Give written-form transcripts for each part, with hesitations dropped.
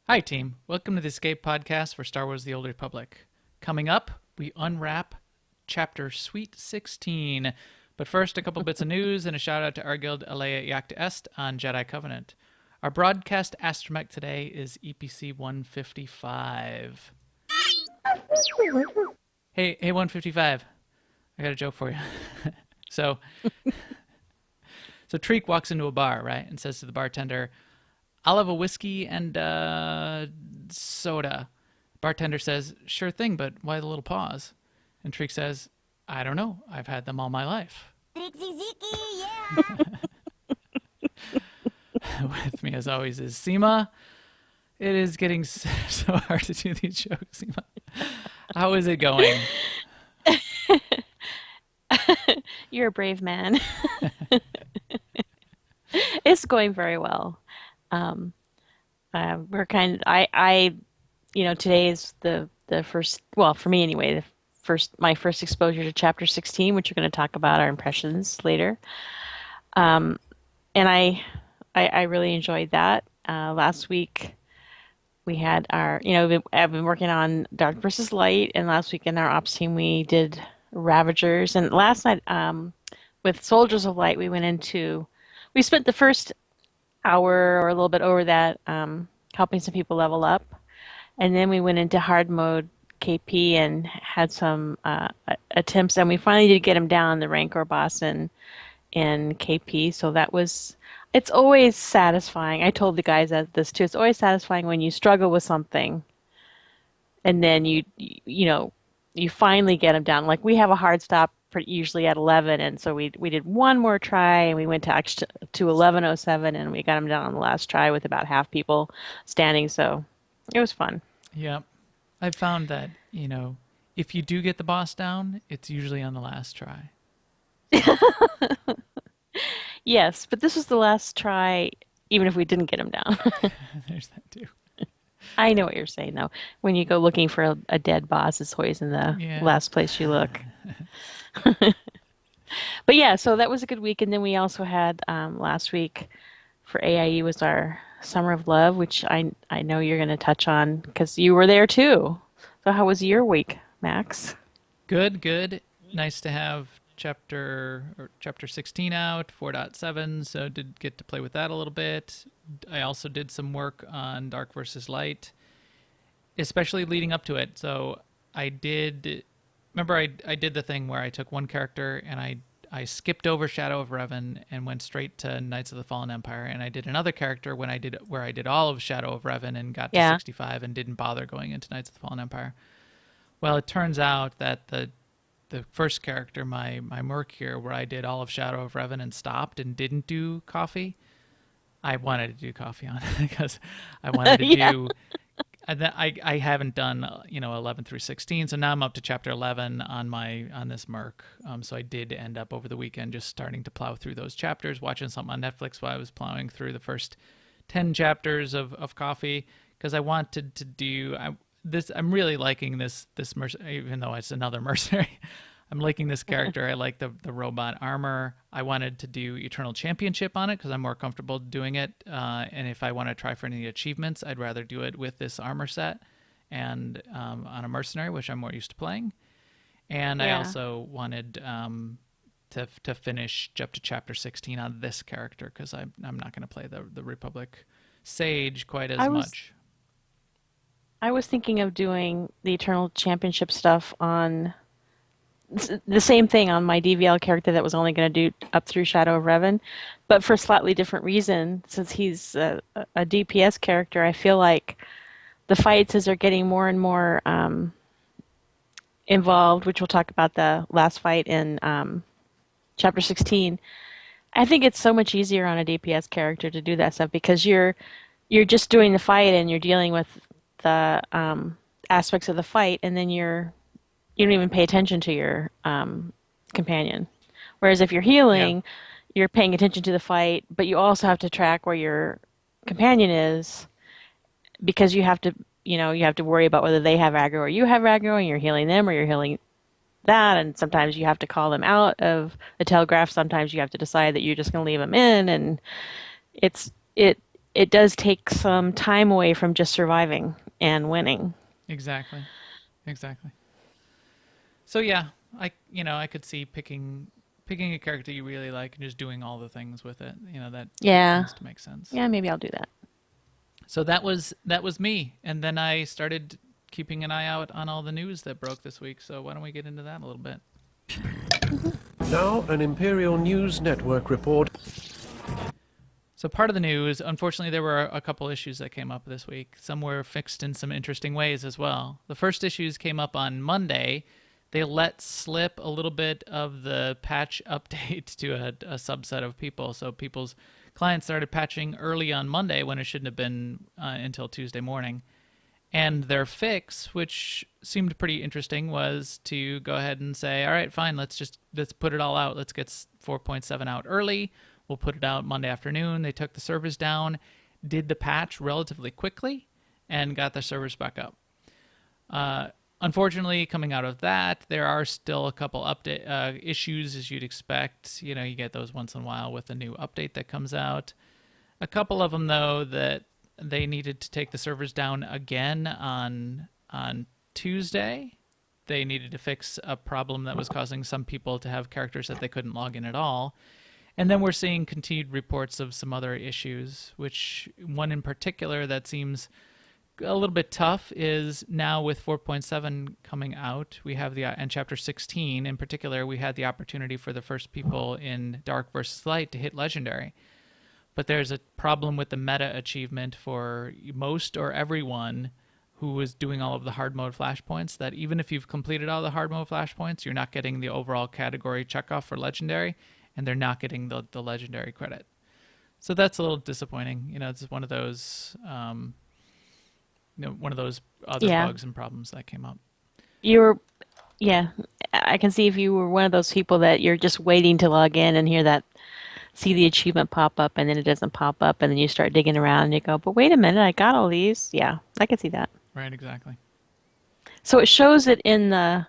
Hi, team. Welcome to the Escape Podcast for Star Wars The Old Republic. Coming up, we unwrap Chapter Sweet 16. But first, a couple bits of news and a shout out to our guild Alea Iacta Est on Jedi Covenant. Our broadcast astromech today is EPC 155. Hey, 155. I got a joke for you. So, so Treek walks into a bar, right, and says to the bartender, "I'll have a whiskey and soda." Bartender says, "Sure thing, but why the little pause?" And Treek says, "I don't know. I've had them all my life." With me, as always, is Seema. It is getting so hard to do these jokes, Seema. How is it going? You're a brave man. It's going very well. Um, today is the first, well, for me anyway, my first exposure to Chapter 16, which we're going to talk about our impressions later. And I really enjoyed that. Last week we had I've been working on Dark versus Light, and last week in our ops team we did Ravagers, and last night with Soldiers of Light we spent the first hour or a little bit over that helping some people level up, and then we went into hard mode KP and had some attempts, and we finally did get him down the Rancor boss in KP. So it's always satisfying. I told the guys this too. It's always satisfying when you struggle with something, and then you finally get them down. Like, we have a hard stop usually at 11, and so we did one more try, and we went to 11:07, and we got them down on the last try with about half people standing. So it was fun. Yeah. I've found that, if you do get the boss down, it's usually on the last try. Yes, but this was the last try, even if we didn't get him down. There's that too. I know what you're saying, though. When you go looking for a dead boss, it's always in the Yeah. last place you look. But yeah, so that was a good week. And then we also had last week for AIE was our Summer of Love, which I know you're going to touch on because you were there too. So how was your week, Max? Good, good. Nice to have chapter 16 out, 4.7, so did get to play with that a little bit. I also did some work on Dark versus Light, especially leading up to it. So I did the thing where I took one character and I skipped over Shadow of Revan and went straight to Knights of the Fallen Empire, and I did another character where I did all of Shadow of Revan and got to Yeah. 65 and didn't bother going into Knights of the Fallen Empire. Well, it turns out that the first character, my Merc here, where I did all of Shadow of Revan and stopped and didn't do coffee, I wanted to do coffee on because I wanted to Yeah. do. I haven't done 11 through 16, so now I'm up to chapter 11 on this Merc. So I did end up over the weekend just starting to plow through those chapters, watching something on Netflix while I was plowing through the first 10 chapters of coffee, because I wanted to do this. I'm really liking this even though it's another mercenary. I'm liking this character. I like the robot armor. I wanted to do Eternal Championship on it because I'm more comfortable doing it. And if I want to try for any achievements, I'd rather do it with this armor set and on a mercenary, which I'm more used to playing. And I Yeah. also wanted to finish up to chapter 16 on this character because I'm not going to play the Republic Sage quite as I was much. I was thinking of doing the Eternal Championship stuff on the same thing on my DVL character that was only going to do up through Shadow of Revan, but for a slightly different reason. Since he's a DPS character, I feel like the fights as they're getting more and more involved, which we'll talk about the last fight in Chapter 16. I think it's so much easier on a DPS character to do that stuff because you're just doing the fight and you're dealing with the aspects of the fight, and then you don't even pay attention to your companion. Whereas if you're Yeah. healing, you're paying attention to the fight, but you also have to track where your companion is because you have to worry about whether they have aggro or you have aggro, and you're healing them or you're healing that. And sometimes you have to call them out of the telegraph. Sometimes you have to decide that you're just going to leave them in, and it's it it does take some time away from just surviving and winning. Exactly. Exactly. So yeah, I could see picking a character you really like and just doing all the things with it. That Yeah. tends to make sense. Yeah, maybe I'll do that. So that was me, and then I started keeping an eye out on all the news that broke this week. So why don't we get into that a little bit? Now, an Imperial News Network report. So part of the news, unfortunately, there were a couple issues that came up this week. Some were fixed in some interesting ways as well. The first issues came up on Monday. They let slip a little bit of the patch update to a subset of people. So people's clients started patching early on Monday when it shouldn't have been until Tuesday morning. And their fix, which seemed pretty interesting, was to go ahead and say, all right, fine, let's put it all out. Let's get 4.7 out early. We'll put it out Monday afternoon. They took the servers down, did the patch relatively quickly, and got their servers back up. Unfortunately, coming out of that, there are still a couple update issues, as you'd expect. You get those once in a while with a new update that comes out. A couple of them, though, that they needed to take the servers down again on Tuesday. They needed to fix a problem that was causing some people to have characters that they couldn't log in at all. And then we're seeing continued reports of some other issues, which one in particular that seems a little bit tough is now with 4.7 coming out, we have and chapter 16 in particular, we had the opportunity for the first people in Dark versus Light to hit Legendary. But there's a problem with the meta achievement for most or everyone who was doing all of the hard mode flashpoints, that even if you've completed all the hard mode flashpoints, you're not getting the overall category checkoff for Legendary, and they're not getting the Legendary credit. So that's a little disappointing. It's one of those one of those other Yeah. bugs and problems that came up. You were, yeah, I can see if you were one of those people that you're just waiting to log in and see the achievement pop up and then it doesn't pop up and then you start digging around and you go, but wait a minute, I got all these. Yeah, I can see that. Right, exactly. So it shows it in the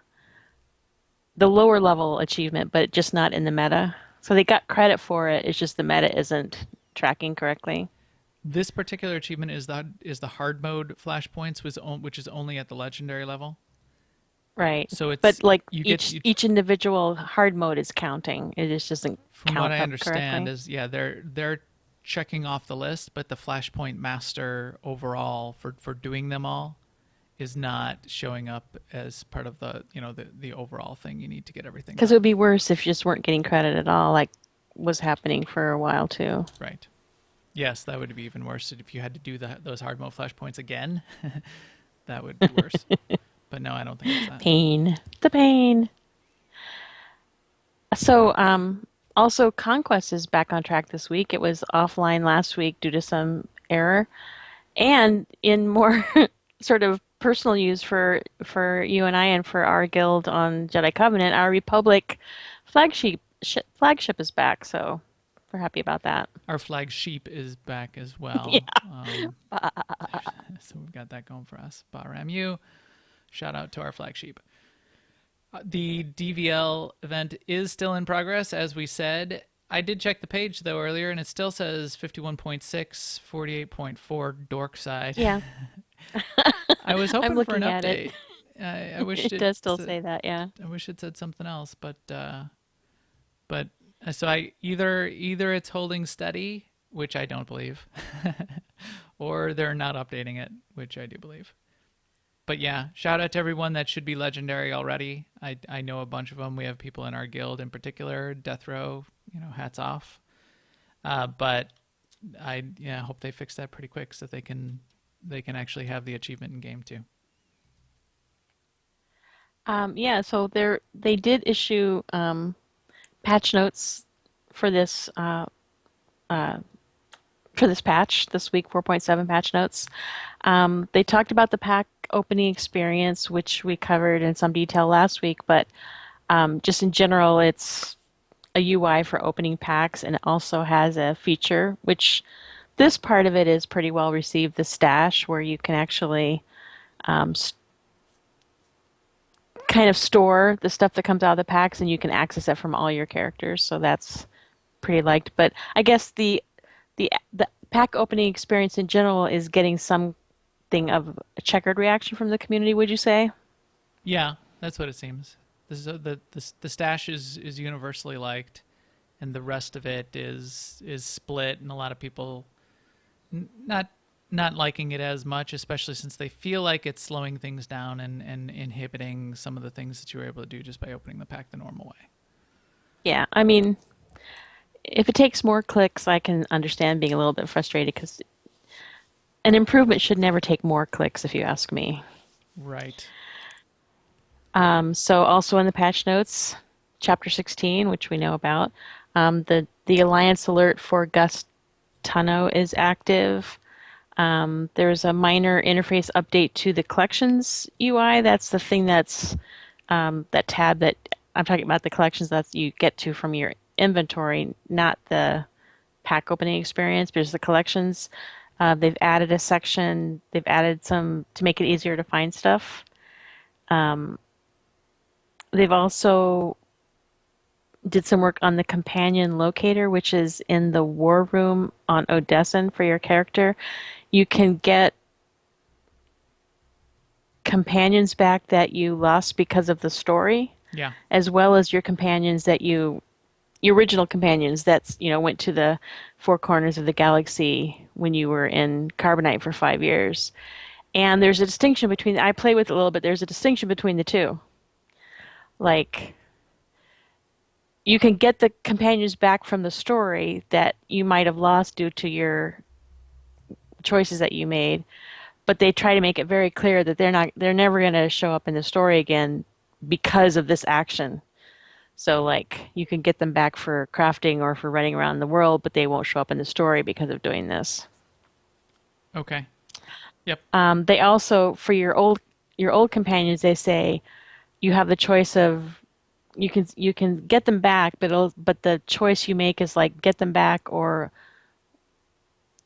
lower level achievement, but just not in the meta. So they got credit for it. It's just the meta isn't tracking correctly. This particular achievement is the hard mode flashpoints, which is only at the Legendary level. Right. So But like each individual hard mode is counting. It just doesn't from count what I up understand correctly. is, yeah, they're checking off the list, but the flashpoint master overall for doing them all is not showing up as part of the overall thing you need to get everything Because it done. would be worse if you just weren't getting credit at all, like was happening for a while too. Right. Yes, that would be even worse if you had to do those hard mode flashpoints again. That would be worse. But no, I don't think it's that. Pain. The pain. So, also Conquest is back on track this week. It was offline last week due to some error. And in more sort of personal use for you and I and for our guild on Jedi Covenant, our Republic flagship is back, so we're happy about that. Our flag sheep is back as well. Yeah. So we've got that going for us. Bahramu. Shout out to our flag sheep. The DVL event is still in progress, as we said. I did check the page, though, earlier, and it still says 51.6, 48.4 dork side. Yeah. I was I'm hoping for an looking at update. it. I wish It does still say that, yeah. I wish it said something else, but so I either it's holding steady, which I don't believe, or they're not updating it, which I do believe. But yeah, shout out to everyone that should be Legendary already. I know a bunch of them. We have people in our guild in particular, Death Row, hats off. But I hope they fix that pretty quick so they can actually have the achievement in game too. Yeah, so they did issue patch notes for this patch this week, 4.7 patch notes. They talked about the pack opening experience, which we covered in some detail last week, but just in general, it's a UI for opening packs, and it also has a feature, which this part of it is pretty well received, the stash, where you can actually kind of store the stuff that comes out of the packs, and you can access it from all your characters. So that's pretty liked. But I guess the pack opening experience in general is getting something of a checkered reaction from the community, would you say? Yeah, that's what it seems. This is the stash is universally liked, and the rest of it is split, and a lot of people not not liking it as much, especially since they feel like it's slowing things down and inhibiting some of the things that you were able to do just by opening the pack the normal way. Yeah, I mean, if it takes more clicks, I can understand being a little bit frustrated because an improvement should never take more clicks, if you ask me. Right. So also in the patch notes, chapter 16, which we know about, the Alliance alert for Gus Tunno is active. There's a minor interface update to the collections UI. That's the thing that's that tab that I'm talking about, the collections that you get to from your inventory, not the pack opening experience, but just the collections. They've added a section, they've added some to make it easier to find stuff. They've also did some work on the companion locator, which is in the war room on Odessen for your character. You can get companions back that you lost because of the story, Yeah. as well as your companions that your original companions that's, went to the four corners of the galaxy when you were in Carbonite for 5 years. And there's a distinction between, I play with it a little bit, there's a distinction between the two. Like, you can get the companions back from the story that you might have lost due to your choices that you made, but they try to make it very clear that they're never going to show up in the story again because of this action. So like you can get them back for crafting or for running around the world, but they won't show up in the story because of doing this. Okay. Yep. They also, for your old companions, they say you have the choice of you can get them back, but the choice you make is like get them back or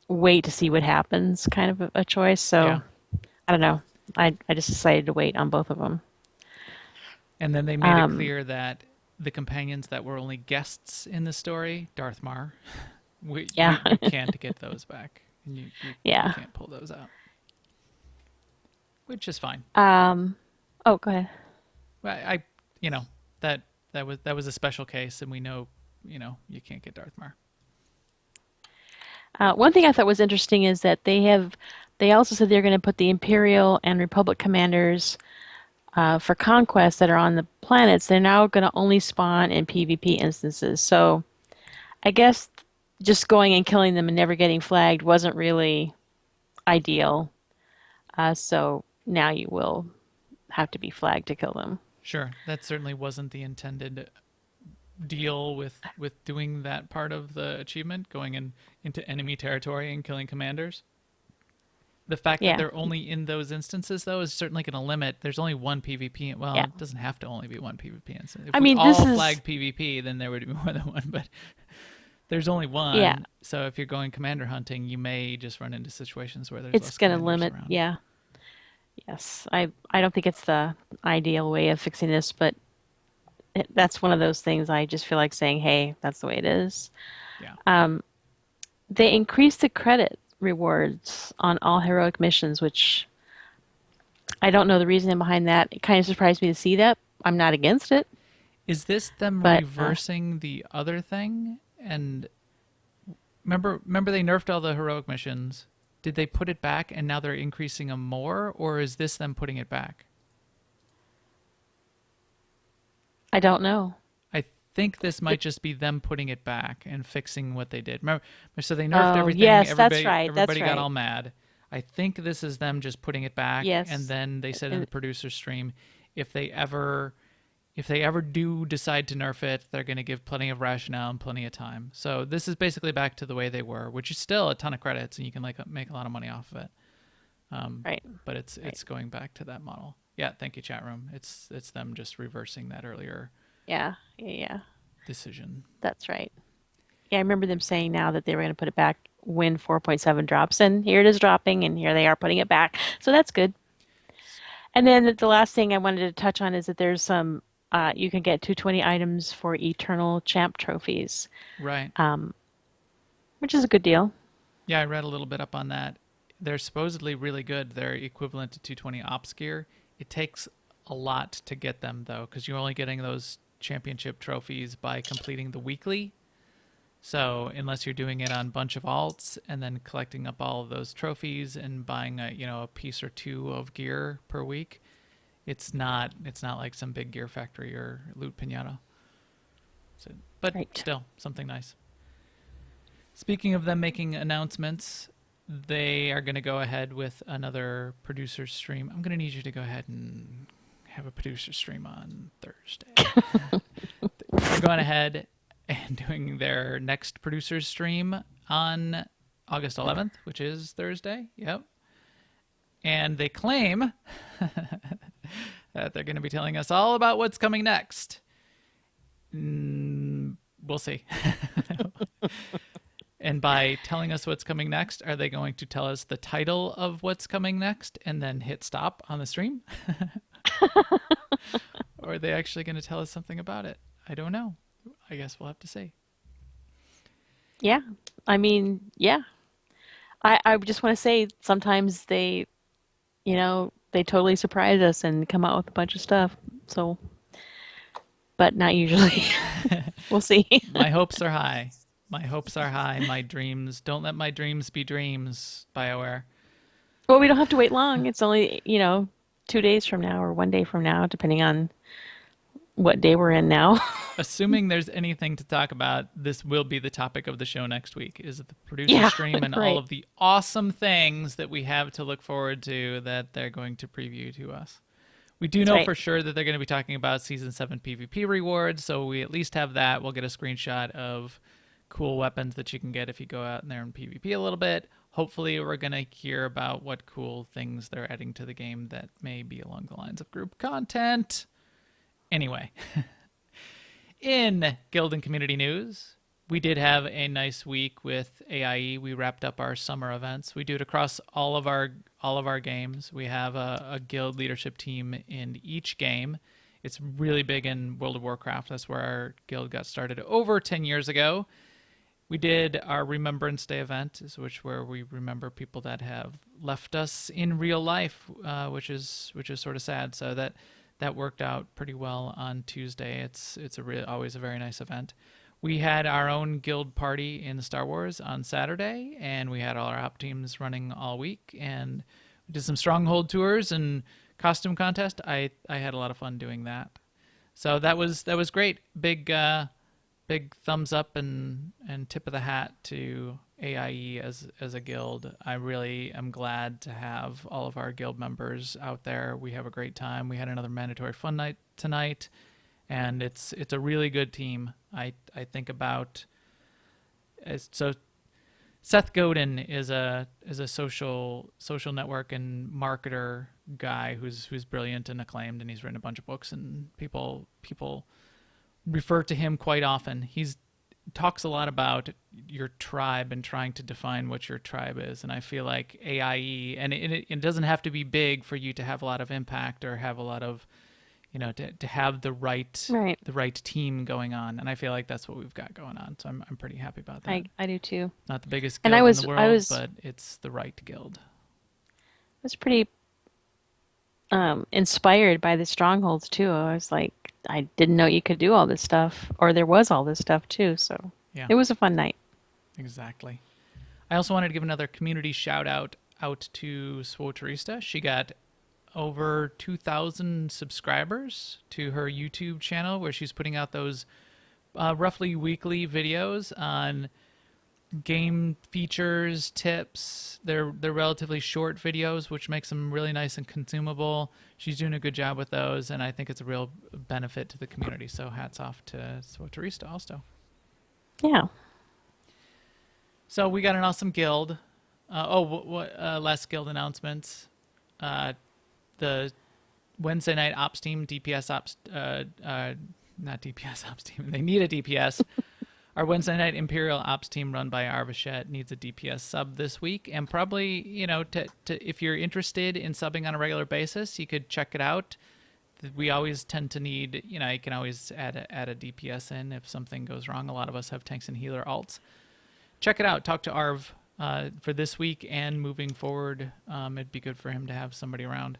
wait to see what happens, kind of a choice. Yeah. So I don't know. I just decided to wait on both of them. And then they made it clear that the companions that were only guests in the story, Darth Mar, Yeah. you can't get those back. And you Yeah. can't pull those out, which is fine. Oh, go ahead. I you know, that was a special case, and we know, you can't get Darth Mar. One thing I thought was interesting is that they also said they're going to put the Imperial and Republic commanders for conquest that are on the planets. They're now going to only spawn in PvP instances. So I guess just going and killing them and never getting flagged wasn't really ideal. So now you will have to be flagged to kill them. Sure, that certainly wasn't the intended deal with doing that part of the achievement, going into enemy territory and killing commanders. The fact that Yeah. they're only in those instances, though, is certainly going to limit. There's only one PvP. Well, Yeah. it doesn't have to only be one PvP instance. If I we mean, this all is flagged PvP, then there would be more than one. But there's only one. yeah. So if you're going commander hunting, you may just run into situations where there's It's less going to commanders limit. around. Yeah. Yes. I don't think it's the ideal way of fixing this, but that's one of those things I just feel like saying, hey, that's the way it is. Yeah. They increased the credit rewards on all heroic missions, which I don't know the reasoning behind that. It kind of surprised me to see that. I'm not against it, Is this them but reversing the other thing? And remember they nerfed all the heroic missions. Did they put it back and now they're increasing them more, or is this them putting it back? I don't know. I think this might just be them putting it back and fixing what they did. Remember, so they nerfed Oh, everything. yes, that's Everybody, right. That's everybody got right. all mad. I think this is them just putting it back, and Yes. then they said in the And producer stream, if they ever do decide to nerf it, they're going to give plenty of rationale and plenty of time. So this is basically back to the way they were, which is still a ton of credits, and you can like make a lot of money off of it. right. But it's going back to that model. Yeah, thank you, chat room. It's them just reversing that earlier Yeah. Yeah. Yeah. decision. That's right. Yeah, I remember them saying now that they were going to put it back when 4.7 drops, and here it is dropping, and here they are putting it back. So that's good. And then the last thing I wanted to touch on is that there's some, you can get 220 items for Eternal Champ trophies, Right. which is a good deal. Yeah, I read a little bit up on that. They're supposedly really good. They're equivalent to 220 ops gear. It takes a lot to get them, though, because you're only getting those championship trophies by completing the weekly. So unless you're doing it on a bunch of alts and then collecting up all of those trophies and buying a piece or two of gear per week, it's not like some big gear factory or loot pinata. So, but Right. still something nice. Speaking of them making announcements, they are going to go ahead with another producer stream. I'm going to need you to go ahead and have a producer stream on Thursday. They're going ahead and doing their next producer stream on August 11th, which is Thursday. Yep. And they claim that they're going to be telling us all about what's coming next. We'll see. And by telling us what's coming next, are they going to tell us the title of what's coming next and then hit stop on the stream? Or are they actually going to tell us something about it? I don't know. I guess we'll have to see. Yeah. I mean, yeah. I just want to say sometimes they, they totally surprise us and come out with a bunch of stuff. So, but not usually. We'll see. My hopes are high. My hopes are high. My dreams. Don't let my dreams be dreams, BioWare. Well, we don't have to wait long. It's only, 2 days from now or 1 day from now, depending on what day we're in now. Assuming there's anything to talk about, this will be the topic of the show next week, is the producer stream and right. all of the awesome things that we have to look forward to that they're going to preview to us. We do know for sure that they're going to be talking about Season 7 PvP rewards, so we at least have that. We'll get a screenshot of cool weapons that you can get if you go out in there in PvP a little bit. Hopefully we're going to hear about what cool things they're adding to the game that may be along the lines of group content. Anyway, in Guild and Community News, we did have a nice week with AIE. We wrapped up our summer events. We do it across all of our games. We have a guild leadership team in each game. It's really big in World of Warcraft. That's where our guild got started over 10 years ago. We did our Remembrance Day event, where we remember people that have left us in real life, which is sort of sad. So that worked out pretty well on Tuesday. It's always a very nice event. We had our own guild party in Star Wars on Saturday, and we had all our op teams running all week, and we did some stronghold tours and costume contest. I had a lot of fun doing that. So that was great. Big thumbs up and tip of the hat to AIE as a guild. I really am glad to have all of our guild members out there. We have a great time. We had another mandatory fun night tonight, and it's a really good team. I think about so Seth Godin is a social network and marketer guy who's brilliant and acclaimed, and he's written a bunch of books, and people refer to him quite often. He's talks a lot about your tribe and trying to define what your tribe is, and I feel like AIE, and it doesn't have to be big for you to have a lot of impact or have a lot of, to have the right team going on, and I feel like that's what we've got going on. So I'm pretty happy about that. I do too. Not the biggest And guild in the world, but it's the right guild. I was pretty inspired by the strongholds too. I was like, I didn't know you could do all this stuff, or there was all this stuff too. So yeah, it was a fun night. Exactly. I also wanted to give another community shout out to SWTORista. She got over 2,000 subscribers to her YouTube channel, where she's putting out those roughly weekly videos on game features, tips. They're relatively short videos, which makes them really nice and consumable. She's doing a good job with those, and I think it's a real benefit to the community. So hats off to SWTORista also. Yeah. So we got an awesome guild. Last guild announcements. The Wednesday night ops team, DPS ops, not DPS ops team. They need a DPS. Our Wednesday night Imperial Ops team run by Arvashet needs a DPS sub this week, and probably, if you're interested in subbing on a regular basis, you could check it out. We always tend to need, you can always add a DPS in if something goes wrong. A lot of us have tanks and healer alts. Check it out. Talk to Arv. for this week and moving forward. It'd be good for him to have somebody around.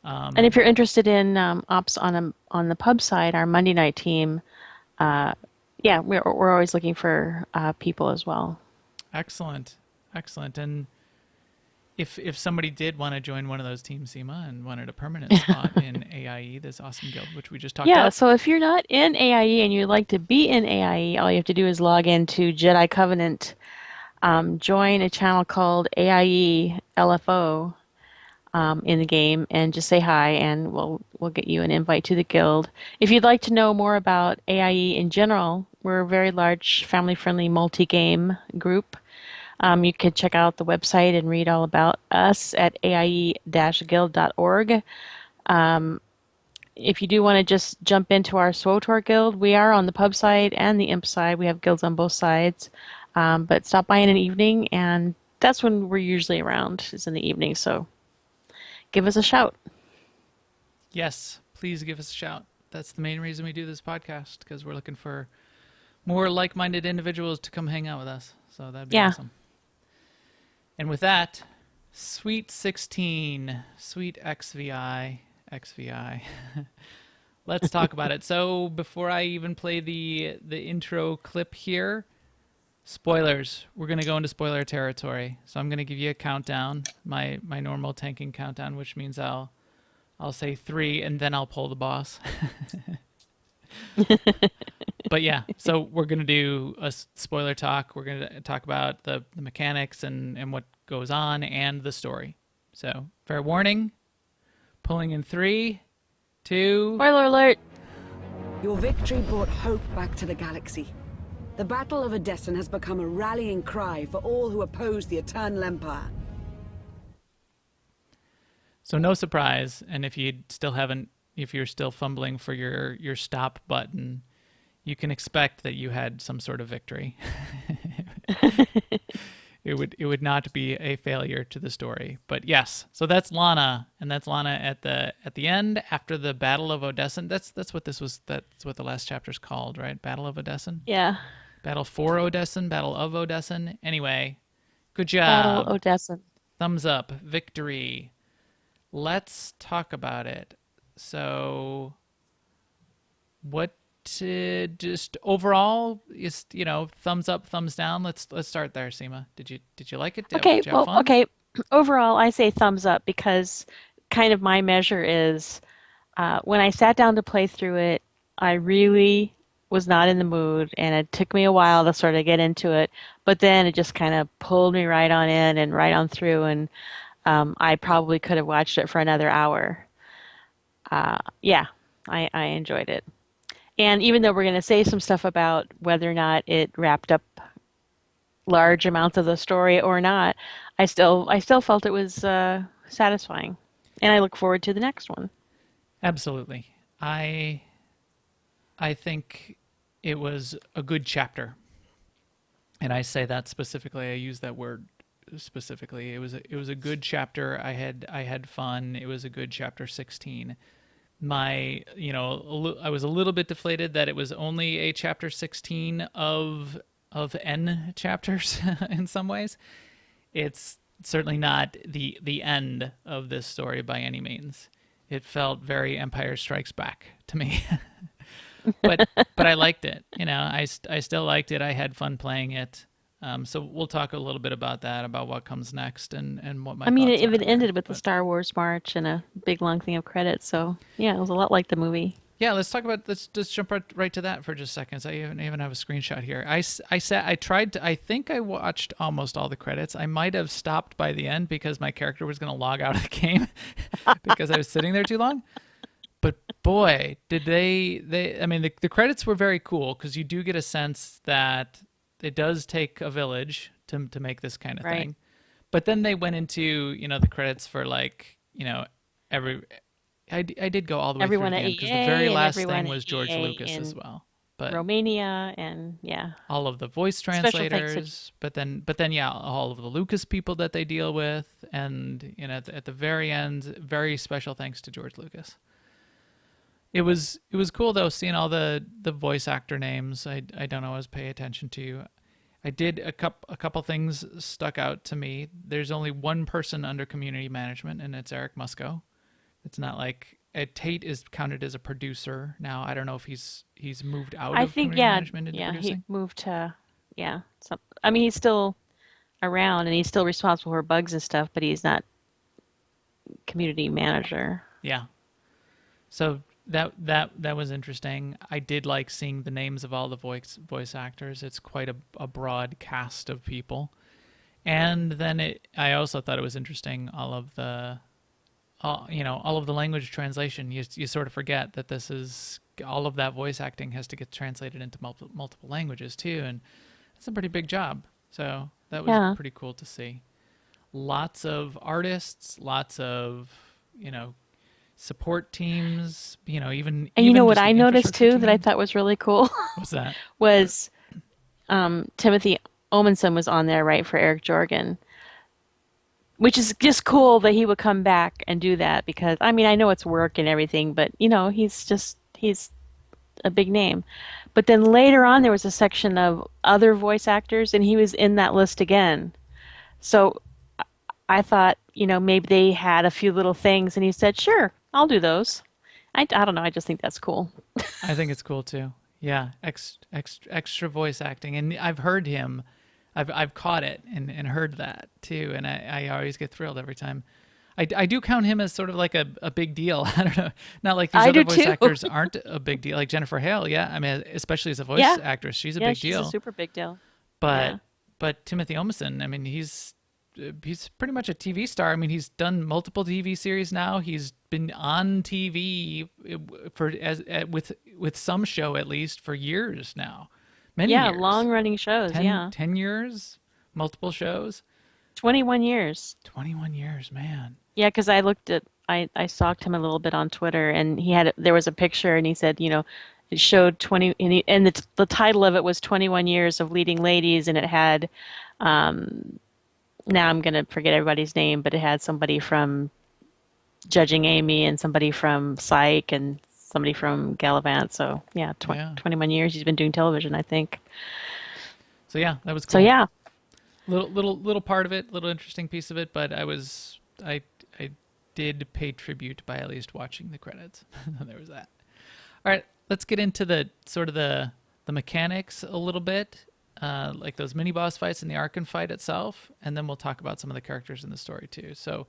And if you're interested in ops on the pub side, our Monday night team, yeah, we're always looking for people as well. Excellent. And if somebody did want to join one of those teams, Seema, and wanted a permanent spot in AIE, this awesome guild, which we just talked Yeah, about. so if you're not in AIE and you'd like to be in AIE, all you have to do is log into Jedi Covenant, join a channel called AIE LFO in the game, and just say hi, and we'll get you an invite to the guild. If you'd like to know more about AIE in general, we're a very large, family-friendly multi-game group. You could check out the website and read all about us at aie-guild.org. If you do want to just jump into our SWTOR guild, we are on the pub side and the imp side. We have guilds on both sides. But stop by in an evening, and that's when we're usually around, is in the evening. So give us a shout. Yes, please give us a shout. That's the main reason we do this podcast, because we're looking for more like-minded individuals to come hang out with us. So that'd be awesome. And with that, Sweet 16, Sweet XVI. Let's talk about it. So before I even play the intro clip here, spoilers. We're going to go into spoiler territory. So I'm going to give you a countdown, my normal tanking countdown, which means I'll say 3 and then I'll pull the boss. But yeah, so we're going to do a spoiler talk. We're going to talk about the mechanics and what goes on and the story. So fair warning, pulling in 3, 2... Spoiler alert! Your victory brought hope back to the galaxy. The Battle of Odessen has become a rallying cry for all who oppose the Eternal Empire. So no surprise, and if you're still fumbling for your stop button, you can expect that you had some sort of victory. It would not be a failure to the story. But yes, so that's Lana, and that's Lana at the end after the Battle of Odessen. That's what the last chapter's called, right? Battle of Odessen? Yeah. Battle for Odessen, Battle of Odessen. Anyway, good job. Battle Odessen. Thumbs up, victory. Let's talk about it. So, what just overall is thumbs up, thumbs down. Let's start there, Seema. Did you like it? Did you have fun? Okay. Overall, I say thumbs up because kind of my measure is when I sat down to play through it, I really was not in the mood, and it took me a while to sort of get into it. But then it just kind of pulled me right on in and right on through, and I probably could have watched it for another hour. Yeah, I enjoyed it. And even though we're going to say some stuff about whether or not it wrapped up large amounts of the story or not, I still felt it was satisfying, and I look forward to the next one. Absolutely. I think it was a good chapter, and I say that specifically. I use that word specifically. It was a good chapter. I had fun. It was a good chapter 16. I was a little bit deflated that it was only a chapter 16 of N chapters in some ways. It's certainly not the end of this story by any means. It felt very Empire Strikes Back to me. but I liked it. I still liked it. I had fun playing it. So we'll talk a little bit about that, about what comes next and what my thoughts it are even ended there, with the Star Wars march and a big long thing of credits. So yeah, it was a lot like the movie. Yeah, let's just jump right to that for just a second. So I even have a screenshot here. I think I watched almost all the credits. I might have stopped by the end because my character was going to log out of the game because I was sitting there too long. But boy, did the credits were very cool because you do get a sense that it does take a village to make this kind of thing. But then they went into, the credits for I did go all the way everyone through at the end because EA the very and last everyone thing at was George EA Lucas in as well. But Romania and yeah. all of the voice Special thanks translators, but then yeah, all of the Lucas people that they deal with, and at the very end, very special thanks to George Lucas. It was cool though seeing all the voice actor names. I don't always pay attention to. I did a couple things stuck out to me. There's only one person under community management, and it's Eric Musco. It's not like Tate is counted as a producer now. I don't know if he's moved out I of think, community yeah, management into yeah, he producing. moved to, yeah. Some, I mean, he's still around and he's still responsible for bugs and stuff, but he's not community manager. Yeah. So that was interesting. I did like seeing the names of all the voice actors. It's quite a broad cast of people. And then I also thought it was interesting all of the language translation. You sort of forget that this is all of that voice acting has to get translated into multiple languages too, and it's a pretty big job. So that was Yeah. pretty cool to see. Lots of artists, lots of support teams. And you know even what just I the noticed infrastructure too that I team. thought was really cool What's that? was Timothy Omenson was on there, right, for Eric Jorgen, which is just cool that he would come back and do that because I mean I know it's work and everything, but he's a big name. But then later on there was a section of other voice actors and he was in that list again. So I thought, maybe they had a few little things and he said, "Sure, I'll do those." I don't know, I just think that's cool. I think it's cool too. Yeah, extra voice acting, and I've heard him. I've caught it and heard that too, and I always get thrilled every time. I do count him as sort of like a big deal. I don't know, not like these I other do voice too. actors aren't a big deal. Like Jennifer Hale, yeah. I mean, especially as a voice Yeah. actress, she's a Yeah, big she's a deal. super big deal. But Yeah. but Timothy Omenson, I mean, he's pretty much a TV star. I mean, he's done multiple TV series now. He's been on TV with some show at least for years now, many Yeah, years. long running shows, 10, yeah. 10 years, multiple shows, 21 years. 21 years, man. Yeah, because I stalked him a little bit on Twitter, and there was a picture, and he said, it showed 20, and the title of it was 21 Years of Leading Ladies, and it had, now I'm gonna forget everybody's name, but it had somebody from Judging Amy, and somebody from Psych, and somebody from Gallivant. So yeah, Yeah. 21 years he's been doing television, I think. So yeah, that was cool. So yeah, Little part of it, little interesting piece of it, but I did pay tribute by at least watching the credits. There was that. All right, let's get into the sort of the mechanics a little bit, like those mini boss fights and the Archon fight itself, and then we'll talk about some of the characters in the story too. So,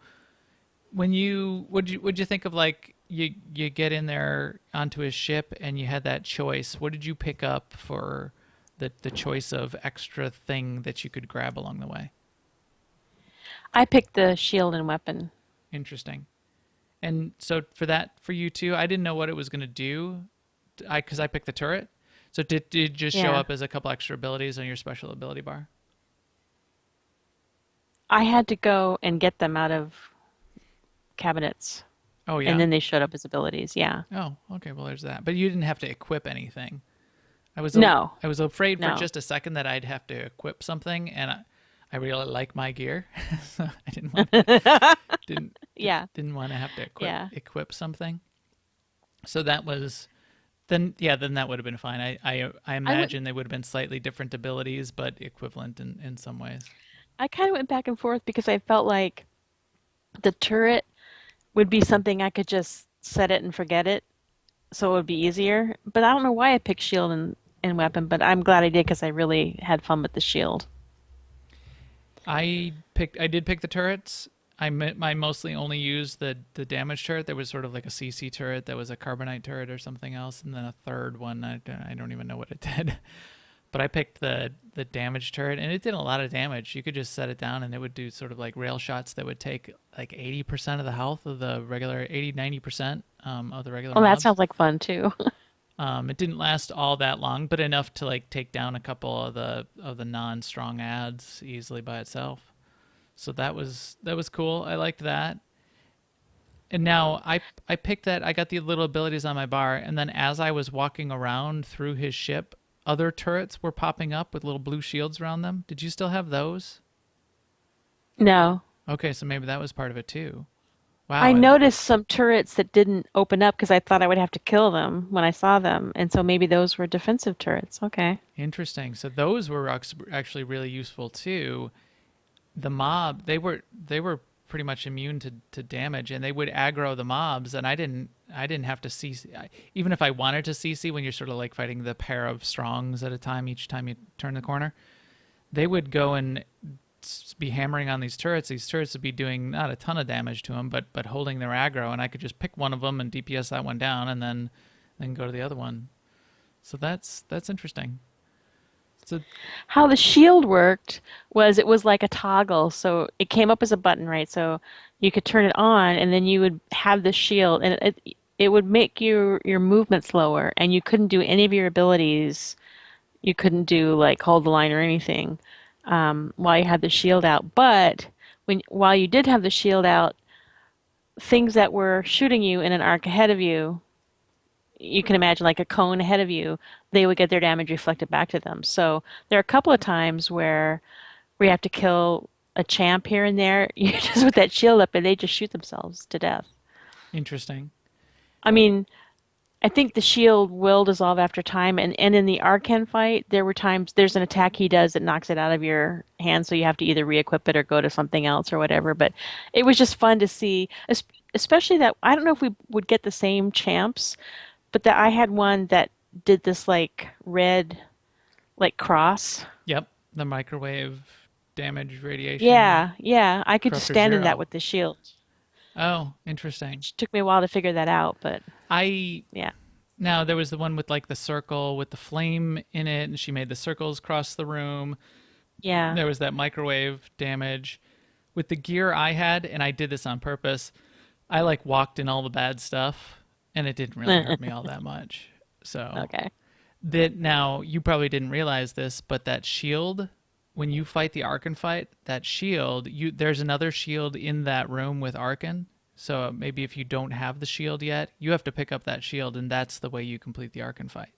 would you think of like you get in there onto his ship and you had that choice? What did you pick up for the choice of extra thing that you could grab along the way? I picked the shield and weapon. Interesting. And so for you too, I didn't know what it was going to do, because I picked the turret. So did it just show Yeah. up as a couple extra abilities on your special ability bar? I had to go and get them out of cabinets, Oh yeah. and then they showed up as abilities. Yeah. Oh, okay. Well, there's that. But you didn't have to equip anything. No. I was afraid for No. just a second that I'd have to equip something, and I really like my gear, so I didn't want Yeah. didn't want to have to Yeah. equip something. So that was then that would have been fine. I imagine they would have been slightly different abilities, but equivalent in some ways. I kind of went back and forth because I felt like the turret would be something I could just set it and forget it, so it would be easier. But I don't know why I picked shield and weapon, but I'm glad I did because I really had fun with the shield. I did pick the turrets. I mostly only used the damage turret. There was sort of like a CC turret that was a carbonite turret or something else, and then a third one. I don't even know what it did. But I picked the damage turret, and it did a lot of damage. You could just set it down, and it would do sort of like rail shots that would take like 80% of the health of the regular, 90% of the regular Oh, that mobs. sounds like fun too. It didn't last all that long, but enough to like take down a couple of the non-strong ads easily by itself. So that was cool. I liked that. And now I picked that. I got the little abilities on my bar, and then as I was walking around through his ship, other turrets were popping up with little blue shields around them. Did you still have those? No. Okay, so maybe that was part of it too. I Wow, noticed some turrets that didn't open up because I thought I would have to kill them when I saw them, and so maybe those were defensive turrets. Okay. interesting. So those were actually really useful too. The mob, they were pretty much immune to damage, and they would aggro the mobs, and I didn't have to CC. Even if I wanted to CC, when you're sort of like fighting the pair of strongs at a time each time you turn the corner, they would go and be hammering on these turrets. These turrets would be doing not a ton of damage to them, but holding their aggro, and I could just pick one of them and DPS that one down, and then go to the other one. So that's interesting. So How the shield worked was it was like a toggle, so it came up as a button, right? So you could turn it on, and then you would have the shield, and it would make your movement slower, and you couldn't do any of your abilities. You couldn't do like hold the line or anything while you had the shield out. But while you did have the shield out, things that were shooting you in an arc ahead of you, you can imagine like a cone ahead of you, they would get their damage reflected back to them. So there are a couple of times where we have to kill a champ here and there, you just with that shield up, and they just shoot themselves to death. interesting. I mean, I think the shield will dissolve after time, and in the Arcan fight, there were times there's an attack he does that knocks it out of your hand, so you have to either re-equip it or go to something else or whatever. But it was just fun to see, especially that I don't know if we would get the same champs, but that I had one that did this like red like cross. Yep, the microwave damage radiation Yeah, yeah, I could just Crusher stand in that Zero. with the shield. Oh, interesting. It took me a while to figure that out, but I yeah. Now there was the one with like the circle with the flame in it, and she made the circles cross the room. Yeah. There was that microwave damage. With the gear I had, and I did this on purpose, I like walked in all the bad stuff, and it didn't really hurt me all that much. So Okay. that now you probably didn't realize this, but that shield, when you fight the Arkan fight, that shield, there's another shield in that room with Arkan. So maybe if you don't have the shield yet, you have to pick up that shield, and that's the way you complete the Arkan fight.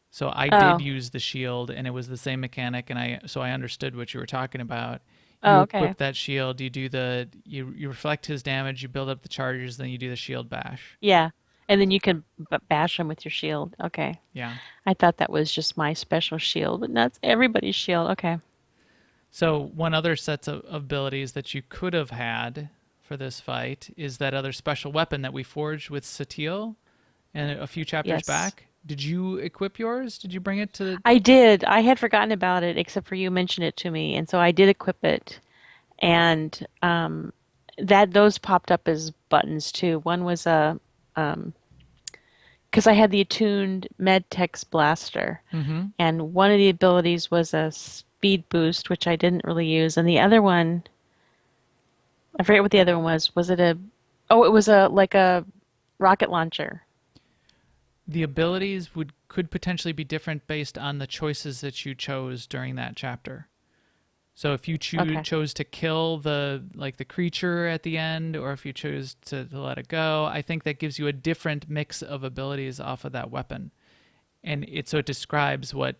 So I did Oh. use the shield, and it was the same mechanic, and I understood what you were talking about. Oh, You okay. equip that shield, you reflect his damage, you build up the charges, then you do the shield bash. Yeah. And then you can bash them with your shield. Okay. Yeah. I thought that was just my special shield, but that's everybody's shield. Okay. So one other set of abilities that you could have had for this fight is that other special weapon that we forged with Satil and a few chapters Yes. back. Did you equip yours? Did you bring it to? I did. I had forgotten about it, except for you mentioned it to me, and so I did equip it. And that those popped up as buttons too. One was a because I had the attuned Medtex blaster, Mm-hmm. and one of the abilities was a speed boost, which I didn't really use, and the other one, I forget what the other one was. Was it a? Oh, it was a like a rocket launcher. The abilities could potentially be different based on the choices that you chose during that chapter. So if you Okay. chose to kill the creature at the end, or if you chose to let it go, I think that gives you a different mix of abilities off of that weapon. And so it describes what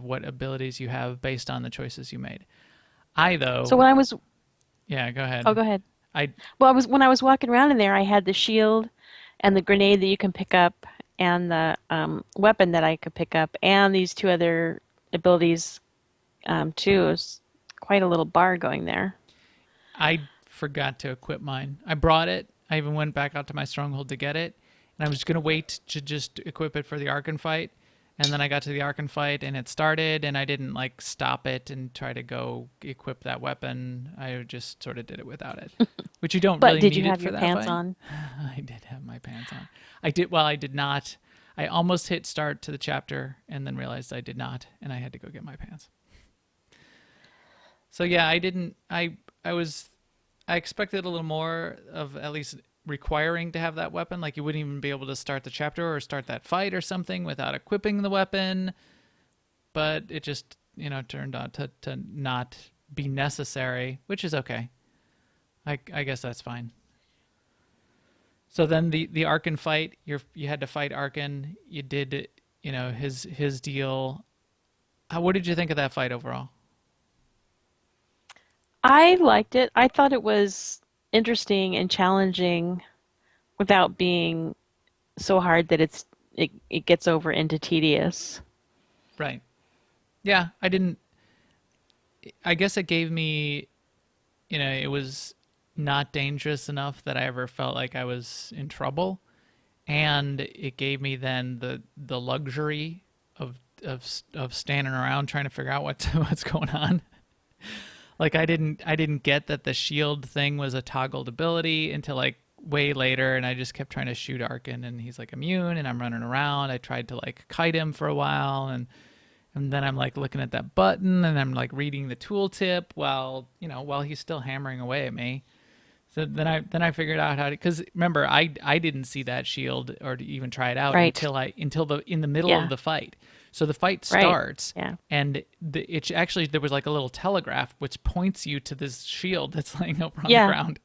abilities you have based on the choices you made. I So though, when I was, yeah, go oh, ahead. go ahead. I Well, I was when I was walking around in there, I had the shield and the grenade that you can pick up, and the weapon that I could pick up, and these two other abilities too. It was quite a little bar going there. I forgot to equip mine. I brought it. I even went back out to my stronghold to get it, and I was gonna wait to just equip it for the Arkan fight. And then I got to the Arkan fight, and it started, and I didn't like stop it and try to go equip that weapon. I just sort of did it without it, which you don't But really did you need it have for your that pants fight. on? I did have my pants on. I did. Well, I did not. I almost hit start to the chapter, and then realized I did not, and I had to go get my pants. So yeah, I didn't. I expected a little more of at least requiring to have that weapon. Like you wouldn't even be able to start the chapter or start that fight or something without equipping the weapon. But it just turned out to not be necessary, which is okay. I guess that's fine. So then the Arkan fight, you had to fight Arkan. You did his deal. What did you think of that fight overall? I liked it. I thought it was interesting and challenging without being so hard that it gets over into tedious. Right. Yeah, I didn't. I guess it gave me, it was not dangerous enough that I ever felt like I was in trouble, and it gave me then the luxury of standing around trying to figure out what's going on. Like I didn't get that the shield thing was a toggled ability until like way later, and I just kept trying to shoot Arkin, and he's like immune, and I'm running around. I tried to like kite him for a while, and then I'm like looking at that button, and I'm like reading the tooltip while he's still hammering away at me. So then I figured out how to, because remember I didn't see that shield or to even try it out Right. until the in the middle of Yeah. the fight. So the fight Right. starts, Yeah. and it actually there was like a little telegraph which points you to this shield that's laying over on the Yeah. ground.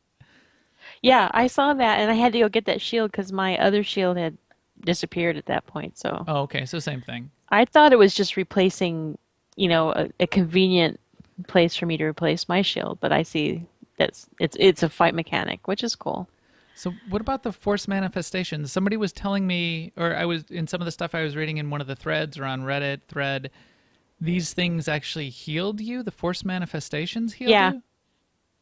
Yeah, I saw that and I had to go get that shield because my other shield had disappeared at that point. So Oh, okay, so same thing. I thought it was just replacing, a convenient place for me to replace my shield, but I see it's a fight mechanic, which is cool. So what about the force manifestations? Somebody was telling me, or I was in some of the stuff I was reading in one of the threads or on Reddit thread, these things actually healed you? The force manifestations healed Yeah. you?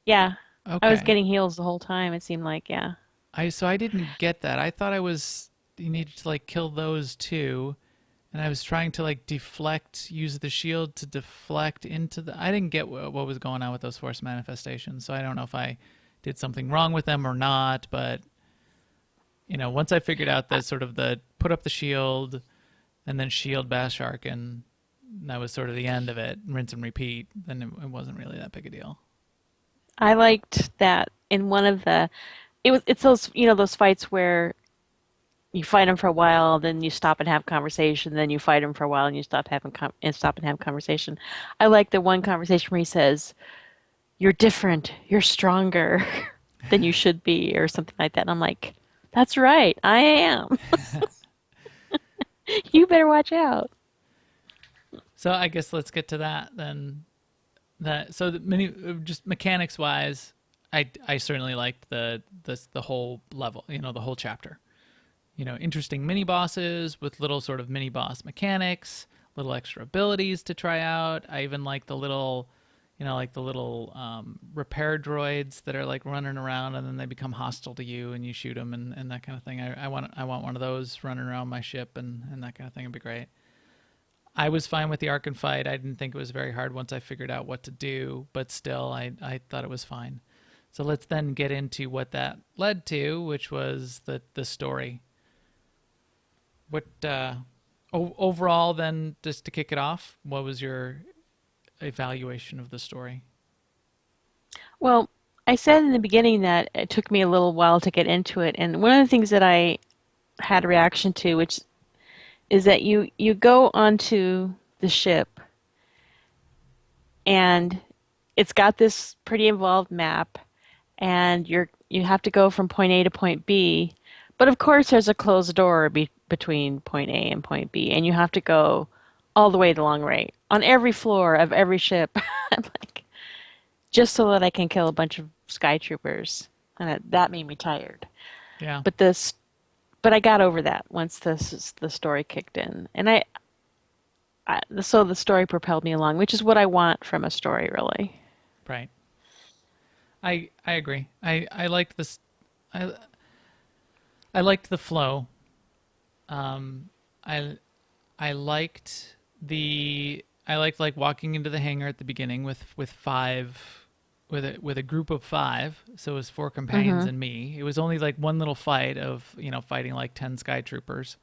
Yeah. I was Okay. getting heals the whole time, it seemed like, yeah. I didn't get that. I thought you needed to like kill those too. And I was trying to like use the shield to deflect into I didn't get what was going on with those force manifestations. So I don't know if I did something wrong with them or not, but once I figured out the sort of the put up the shield and then shield bash arc, and that was sort of the end of it, rinse and repeat, then it wasn't really that big a deal. I liked that in one of it's those, those fights where you fight them for a while, then you stop and have conversation, then you fight them for a while and you stop and have conversation. I like the one conversation where he says, "You're different, you're stronger than you should be," or something like that. And I'm like, "That's right, I am. You better watch out." So I guess let's get to that then. So the many just mechanics wise, I certainly liked the whole level, the whole chapter. Interesting mini bosses with little sort of mini boss mechanics, little extra abilities to try out. I even like the little, repair droids that are like running around and then they become hostile to you and you shoot them and that kind of thing. I want one of those running around my ship and that kind of thing would be great. I was fine with the Ark and fight. I didn't think it was very hard once I figured out what to do, but still, I thought it was fine. So let's then get into what that led to, which was the story. What overall, then, just to kick it off, what was your evaluation of the story? Well, I said in the beginning that it took me a little while to get into it, and one of the things that I had a reaction to, which is that you go onto the ship and it's got this pretty involved map and you have to go from point A to point B, but of course there's a closed door between point A and point B, and you have to go all the way the long way on every floor of every ship. I'm like, just so that I can kill a bunch of sky troopers, and that made me tired. Yeah. But I got over that once the story kicked in, and so the story propelled me along, which is what I want from a story, really. Right. I agree. I liked this. I liked the flow. I liked like walking into the hangar at the beginning with five, with a group of five. So it was four companions and me. It was only like one little fight of fighting like 10 sky troopers,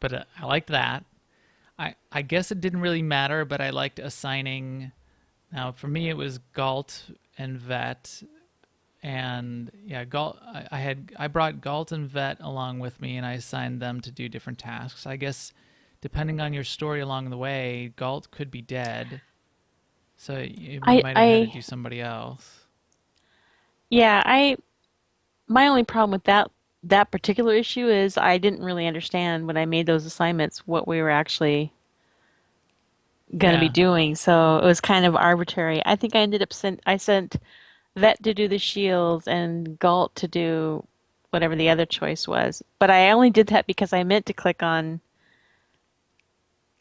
but I liked that. I guess it didn't really matter, but I liked assigning. Now for me it was Galt and Vet. And yeah, I brought Galt and Vet along with me, and I assigned them to do different tasks. I guess depending on your story along the way, Galt could be dead, so you might have had to do somebody else. Yeah, my only problem with that particular issue is I didn't really understand when I made those assignments what we were actually going to be Yeah, doing, so it was kind of arbitrary. I think I ended up I sent Vet to do the shields and Galt to do whatever the other choice was. But I only did that because I meant to click on.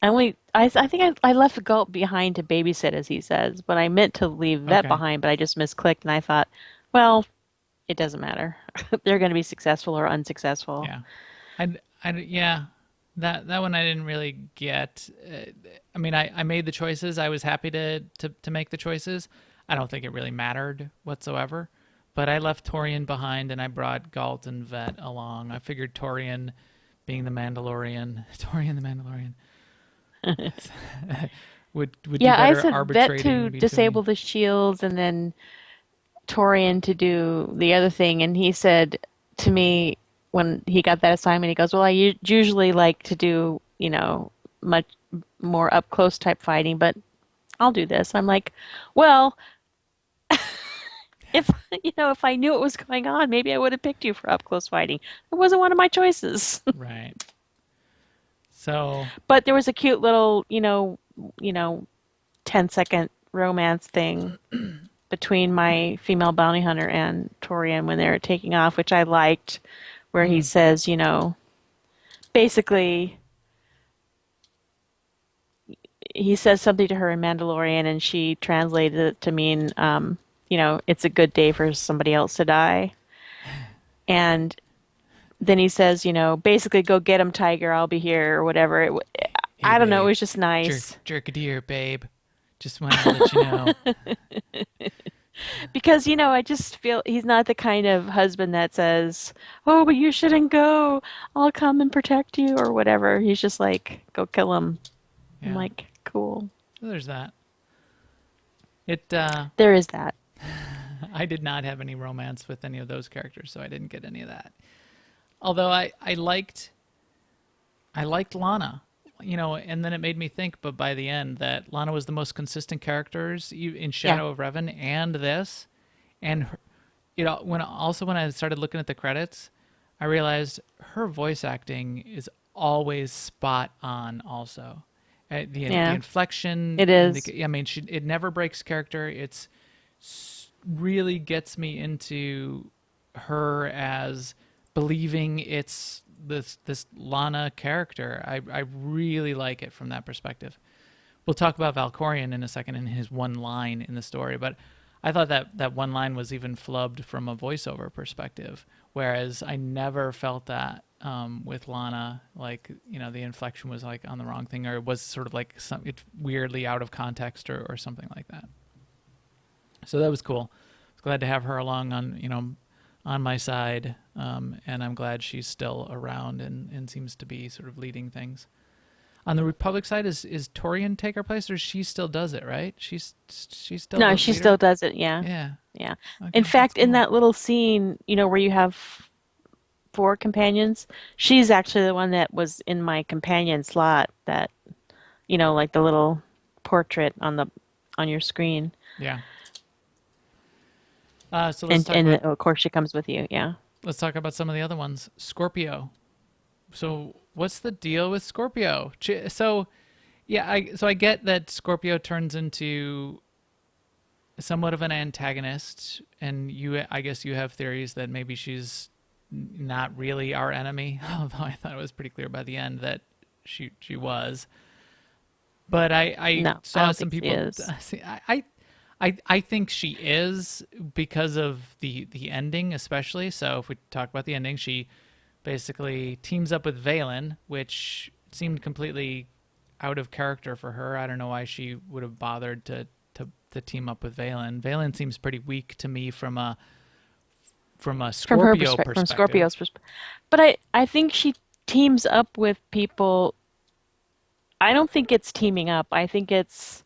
I think I left Galt behind to babysit, as he says, but I meant to leave Vet Okay. behind, but I just misclicked, and I thought, well, it doesn't matter. They're going to be successful or unsuccessful. Yeah. Yeah. That one I didn't really get. I mean, I made the choices. I was happy to make the choices. I don't think it really mattered whatsoever. But I left Torian behind and I brought Galt and Vet along. I figured Torian, being the Mandalorian, Torian the Mandalorian, would do Yeah, I better said Vet arbitrating to disable between. the shields and then Torian to do the other thing. And he said to me when he got that assignment, he goes, "Well, I usually like to do, much more up close type fighting, but I'll do this." I'm like, well, if if I knew what was going on, maybe I would have picked you for up close fighting. It wasn't one of my choices. Right. So, But there was a cute little, 10-second romance thing between my female bounty hunter and Torian when they were taking off, which I liked, where he mm, says, basically he says something to her in Mandalorian and she translated it to mean, it's a good day for somebody else to die. And then he says, basically go get him, Tiger. I'll be here or whatever. hey I don't know. It babe, was just nice jerkadeer, babe. Just wanted to let you know. because, I just feel he's not the kind of husband that says, "Oh, but you shouldn't go. I'll come and protect you," or whatever. He's just like, "Go kill him." I'm Yeah. like, cool. So there's that. It. There is that. I did not have any romance with any of those characters, so I didn't get any of that. Although I liked Lana, and then it made me think, but by the end, that Lana was the most consistent characters in Yeah. Shadow of Revan and this, and when I started looking at the credits, I realized her voice acting is always spot on. Also, the Yeah. inflection, It is. I mean, it never breaks character. Really gets me into her as believing it's this Lana character. I really like it from that perspective. We'll talk about Valkorion in a second in his one line in the story, but I thought that one line was even flubbed from a voiceover perspective, whereas I never felt that with Lana. Like, the inflection was like on the wrong thing, or it was sort of like it weirdly out of context or something like that. So that was cool. I was glad to have her along on my side, and I'm glad she's still around and seems to be sort of leading things. On the Republic side, is Torian take her place, or she still does it, right? She's still No, the she leader. still does it. Yeah. Yeah. Yeah. In Okay, that's fact, in cool. that little scene, where you have four companions, she's actually the one that was in my companion slot that, like the little portrait on your screen. Yeah. So And of course she comes with you. Yeah. let's talk about some of the other ones. Scorpio. So what's the deal with Scorpio? So yeah, I get that Scorpio turns into somewhat of an antagonist, and I guess you have theories that maybe she's not really our enemy, although I thought it was pretty clear by the end that she was. But I No, I saw don't some think she people is. see, I think she is because of the ending, especially. So if we talk about the ending, she basically teams up with Valen, which seemed completely out of character for her. I don't know why she would have bothered to team up with Valen. Valen seems pretty weak to me from a From her Scorpio perspective, from perspective. Scorpio's perspective. But I think she teams up with people. I don't think it's teaming up. I think it's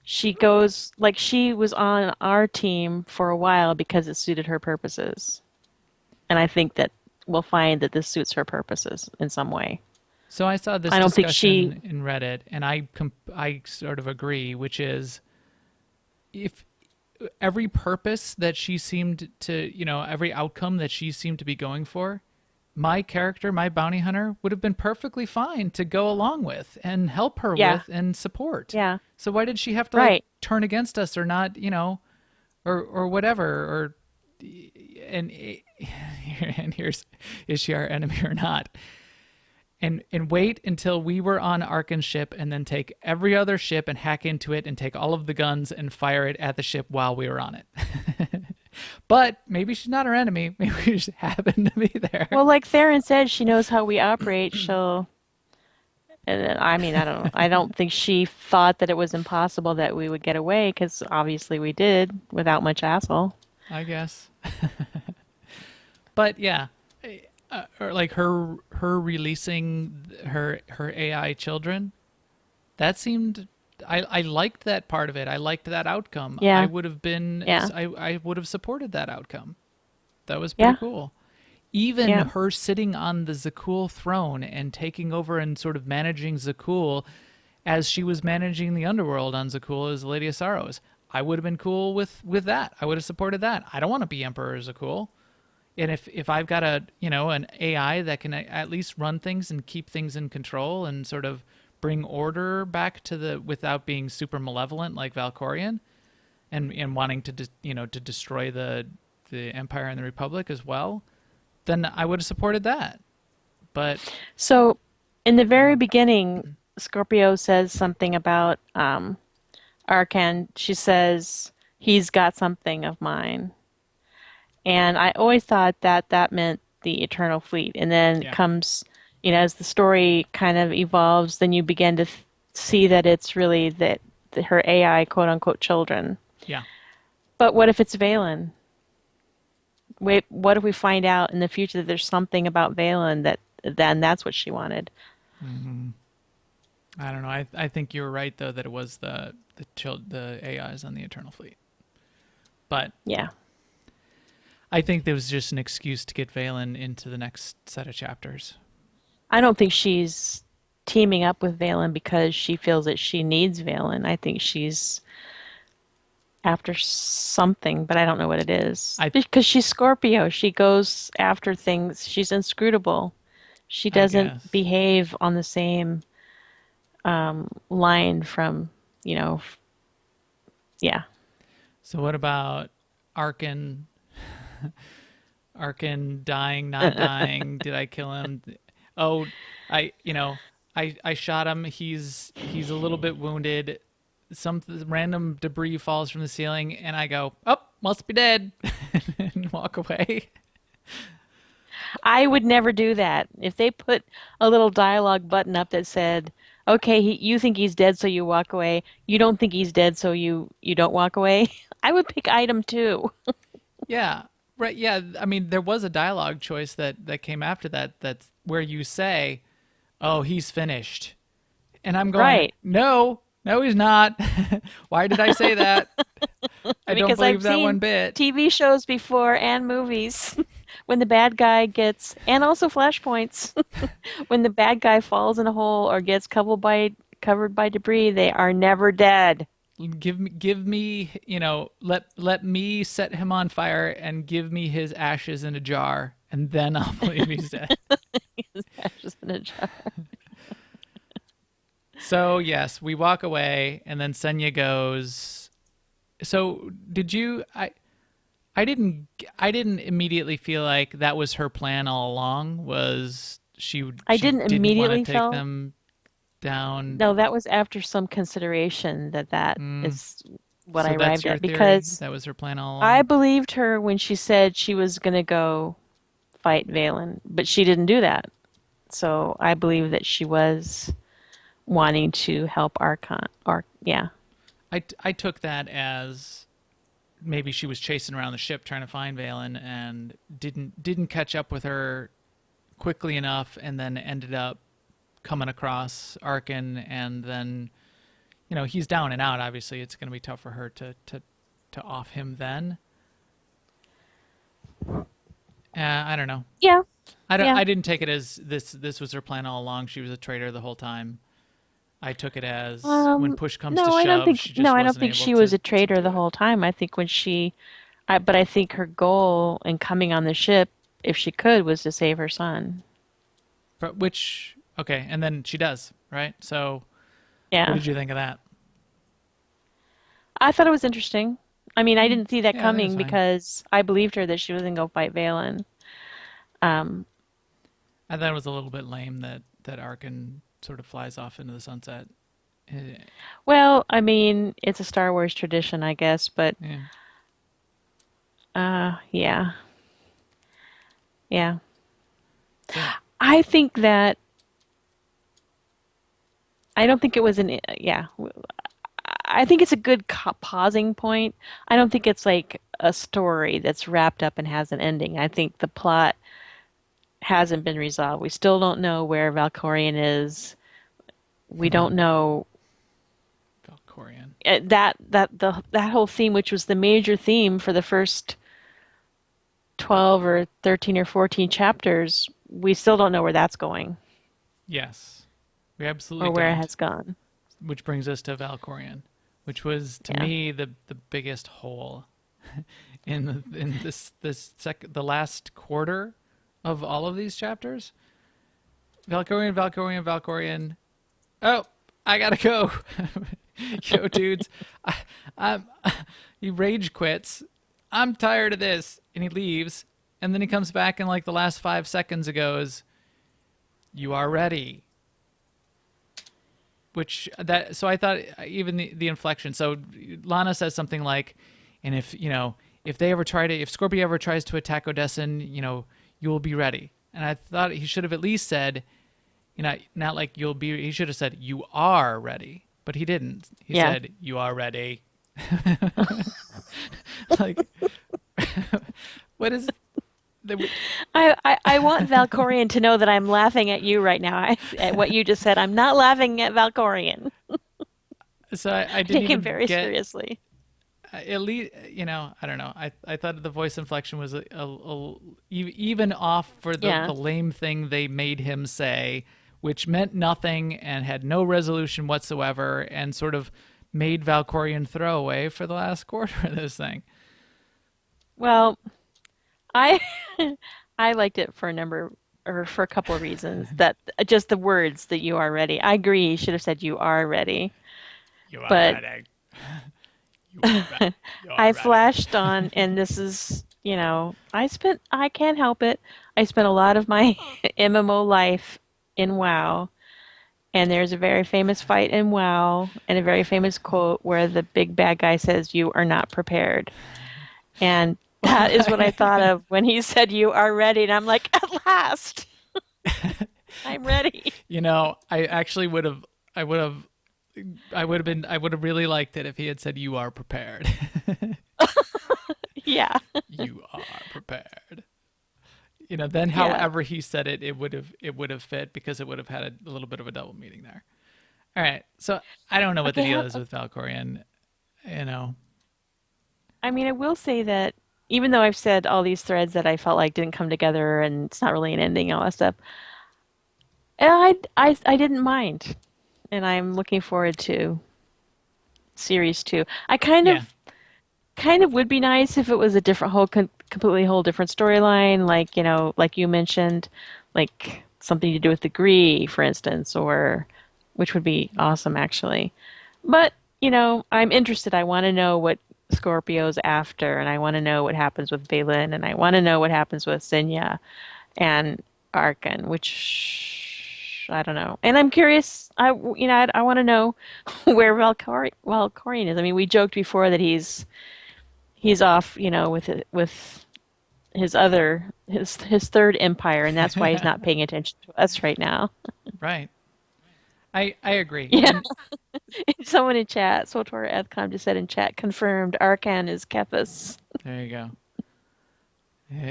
she goes like she was on our team for a while because it suited her purposes. And I think that we'll find that this suits her purposes in some way. So I saw this I don't think she, discussion in Reddit, and I sort of agree, which is if every purpose that she seemed to, every outcome that she seemed to be going for, my character, my bounty hunter, would have been perfectly fine to go along with and help her yeah, with and support. yeah, So why did she have to like right. turn against us or not, or whatever, or and and here's, is she our enemy or not? And wait until we were on Arkin's ship, and then take every other ship and hack into it and take all of the guns and fire it at the ship while we were on it. But maybe she's not our enemy. Maybe we just happen to be there. Well, like Theron said, she knows how we operate. She'll. And I mean, I don't know. I don't think she thought that it was impossible that we would get away, because obviously we did without much hassle. I guess. But yeah, or like her releasing her AI children, that seemed, I liked that part of it. I liked that outcome. Yeah. I would have been, Yeah. I would have supported that outcome. That was pretty Yeah. cool. Even Yeah. her sitting on the Zakul throne and taking over and sort of managing Zakul as she was managing the underworld on Zakul as Lady of Sorrows. I would have been cool with that. I would have supported that. I don't want to be Emperor Zakul. And if I've got an AI that can at least run things and keep things in control and sort of bring order back to the, without being super malevolent like Valkorion, and wanting to to destroy the Empire and the Republic as well, then I would have supported that. But So, in the very beginning, Scorpio says something about Arkan. She says, he's got something of mine. And I always thought that that meant the Eternal Fleet. And then Yeah. it comes, as the story kind of evolves, then you begin to see that it's really that her AI, quote unquote, children. yeah, But what if it's Valen? Wait, what if we find out in the future that there's something about Valen that then that's what she wanted? I don't know. I think you were right though, that it was the AIs on the Eternal Fleet. But Yeah. I think there was just an excuse to get Valen into the next set of chapters. I don't think she's teaming up with Valen because she feels that she needs Valen. I think she's after something, but I don't know what it is. Because she's Scorpio. She goes after things. She's inscrutable. She guess. doesn't behave on the same line from, yeah. So what about Arkin? Arkin dying, not dying? Did I kill him? Oh, I shot him. He's a little bit wounded. Some random debris falls from the ceiling, and I go, "Oh, must be dead," and walk away. I would never do that. If they put a little dialogue button up that said, "Okay, you think he's dead, so you walk away. You don't think he's dead, so you don't walk away," I would pick item 2. Yeah, right. Yeah, I mean, there was a dialogue choice that came after that. That's where you say, "Oh, he's finished," and I'm going, Right. No, he's not. Why did I say that? I don't Because believe I've that seen one bit. TV shows before and movies when the bad guy gets, and also flashpoints, when the bad guy falls in a hole or gets covered by debris, they are never dead. Give me, let me set him on fire and give me his ashes in a jar, and then I'll believe he's dead. His ashes in a jar. So yes, we walk away, and then Senya goes. So did you? I didn't immediately feel like that was her plan all along. Was she? I she didn't want to immediately take feel- them down. No, that was after some consideration that is what So I that's arrived your at, theory? because That was her plan all along. I believed her when she said she was going to go fight Valen, but she didn't do that. So I believe that she was wanting to help Archon. Yeah. I took that as maybe she was chasing around the ship trying to find Valen and didn't catch up with her quickly enough, and then ended up coming across Arkin, and then he's down and out. Obviously, it's going to be tough for her to off him then. I don't know. Yeah. I Yeah. didn't take it as this was her plan all along. She was a traitor the whole time. I took it as when push comes to No, shove, I don't think. she just No, I don't wasn't think able she was to a traitor do the it. whole time. I think but I think her goal in coming on the ship, if she could, was to save her son. Which, okay, and then she does, right? So Yeah. what did you think of that? I thought it was interesting. I mean, I didn't see that Yeah, that was coming fine. because I believed her that she was going to go fight Valen. Um, I thought it was a little bit lame that Arkin sort of flies off into the sunset. well, I mean, it's a Star Wars tradition, I guess, but Yeah. yeah, yeah. So I think that I don't think it was an yeah. I think it's a good pausing point. I don't think it's like a story that's wrapped up and has an ending. I think the plot hasn't been resolved. We still don't know where Valkorion is. We don't know Valkorian. that whole theme, which was the major theme for the first 12 or 13 or 14 chapters. We still don't know where that's going Yes, we absolutely or where it don't. has gone. Which brings us to Valkorian, which was to Yeah. me the biggest hole in the last quarter of all of these chapters. Valkorian, Valkorian, Valkorian. Oh, I gotta go. Yo, dudes, I'm, he rage quits. I'm tired of this, and he leaves. And then he comes back in like the last 5 seconds and goes, "You are ready." Which that so I thought even the inflection. So Lana says something like, "And if they ever try to if Scorpio ever tries to attack Odessen, you will be ready." And I thought he should have at least said, not like you'll be. He should have said you are ready, but he didn't. He Yeah. said you are ready. Like, what is the? I want Valkorion to know that I'm laughing at you right now. At what you just said. I'm not laughing at Valkorion. So I I didn't take him even very get seriously. at least I don't know. I thought the voice inflection was even off for Yeah. the lame thing they made him say, which meant nothing and had no resolution whatsoever, and sort of made Valkorian throwaway for the last quarter of this thing. Well, I I liked it for a number or for a couple of reasons. That just the words that you are ready. I agree. You should have said you are ready. You are But ready. You are ready. You are I ready. flashed on, and this is, I can't help it. I spent a lot of my MMO life in WoW, and there's a very famous fight in WoW, and a very famous quote where the big bad guy says, "You are not prepared." And that is what I thought of when he said, "You are ready." And I'm like, at last, I'm ready. I actually would have. I would have really liked it if he had said you are prepared. Yeah. You are prepared. Then Yeah. however he said it, it would have fit because it would have had a little bit of a double meaning there. All right. So I don't know what the Okay. deal is with Valkorian. You know, I mean, I will say that even though I've said all these threads that I felt like didn't come together and it's not really an ending and all that stuff, I didn't mind. And I'm looking forward to series two. I yeah. kind of would be nice if it was a different completely whole different storyline, like, like you mentioned, like something to do with the Gree, for instance, or which would be awesome actually. But, I'm interested. I want to know what Scorpio's after, and I want to know what happens with Balin, and I want to know what happens with Senya and Arkan, which I don't know. And I'm curious. I want to know where Valkorion is. I mean, we joked before that he's off, with his third empire, and that's why he's not paying attention to us right now. Right. I agree. Yeah. And Someone in chat, SWTOR Ethcom just said in chat, confirmed Arkan is Kepis. there you go.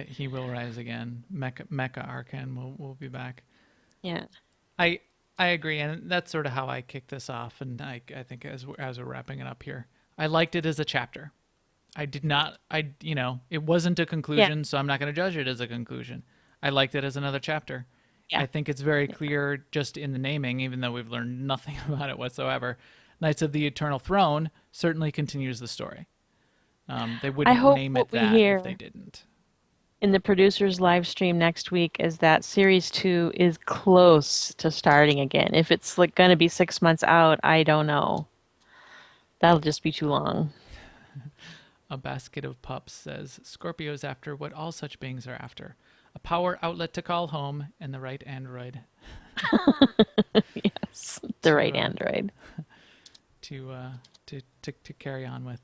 He will rise again. Mecha Arkan will be back. Yeah. I I agree, and that's sort of how I kick this off. And I think as we're wrapping it up here, I liked it as a chapter. I did not. It wasn't a Yeah. conclusion, so I'm not going to judge it as a conclusion. I liked it as another chapter. Yeah. I think it's very clear just in the naming, even though we've learned nothing about it whatsoever. Knights of the Eternal Throne certainly continues the story. They I wouldn't hope name what it we that if they hear didn't. in the producers live stream next week is that series 2 is close to starting again. If it's like going to be 6 months out, I don't know. That'll just be too long. A basket of pups says Scorpio's after what all such beings are after: a power outlet to call home and the right android Yes, the to right android. to to carry on with.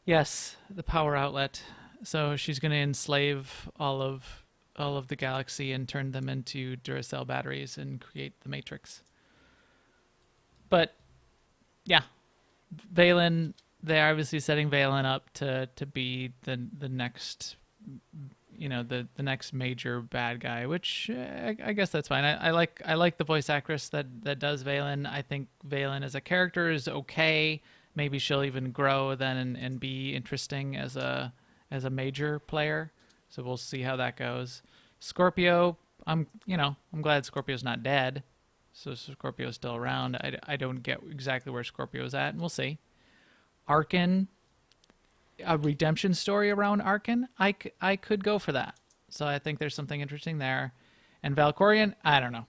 Yes, the power outlet. So she's going to enslave all of the galaxy and turn them into Duracell batteries and create the Matrix. But yeah, Valen, they're obviously setting Valen up to be the next, the next major bad guy, which I guess that's fine. I like the voice actress that does Valen. I think Valen as a character is okay. Maybe she'll even grow then and be interesting as a major player. So we'll see how that goes. Scorpio, I'm glad Scorpio's not dead. So Scorpio's still around. I don't get exactly where Scorpio's at, and we'll see. Arkin, a redemption story around Arkin, I could go for that. So I think there's something interesting there. And Valkorion, I don't know.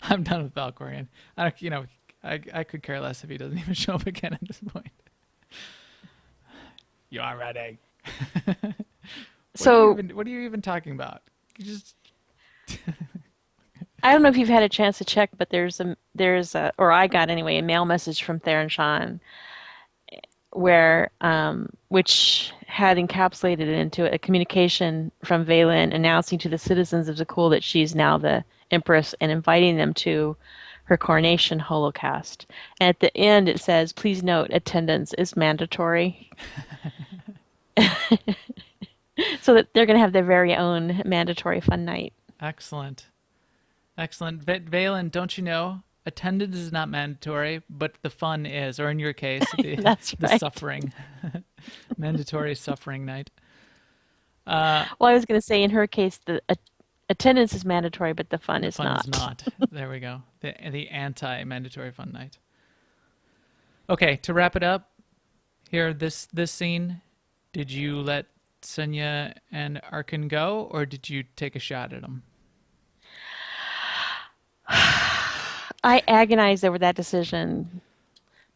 I'm done with Valkorion. I could care less if he doesn't even show up again at this point. You are ready. So what are you even talking about? You just I don't know if you've had a chance to check, but there's a or I got anyway a mail message from Theron Shan where which had encapsulated into it a communication from Valen announcing to the citizens of Zakul that she's now the Empress and inviting them to her coronation holocast. And at the end it says, "Please note, attendance is mandatory." So that they're going to have their very own mandatory fun night. Excellent. Valen, don't you know? Attendance is not mandatory, but the fun is, or in your case, That's the right. suffering. Mandatory suffering night. Well, I was going to say in her case, the attendance is mandatory, but the fun is Fun not. is not. There we go. The anti-mandatory fun night. Okay, to wrap it up, here, this scene, did you let Senya and Arkin go, or did you take a shot at them? I agonized over that decision